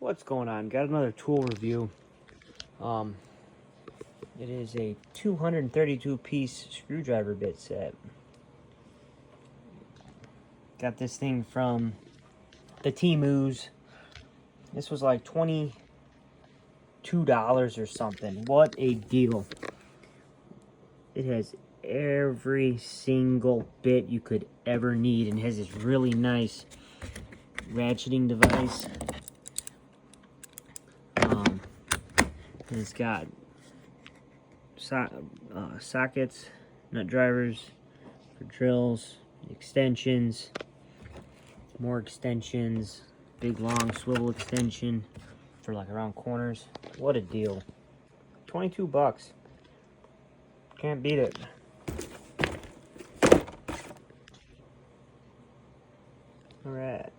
What's going on? Got another tool review. It is a 232 piece screwdriver bit set. Got this thing from the Temus. This was like $22 or something. What a deal. It has every single bit you could ever need, and has this really nice ratcheting device. And it's got sockets, nut drivers for drills, extensions, more extensions, big long swivel extension for like around corners. What a deal. 22 bucks. Can't beat it. All right.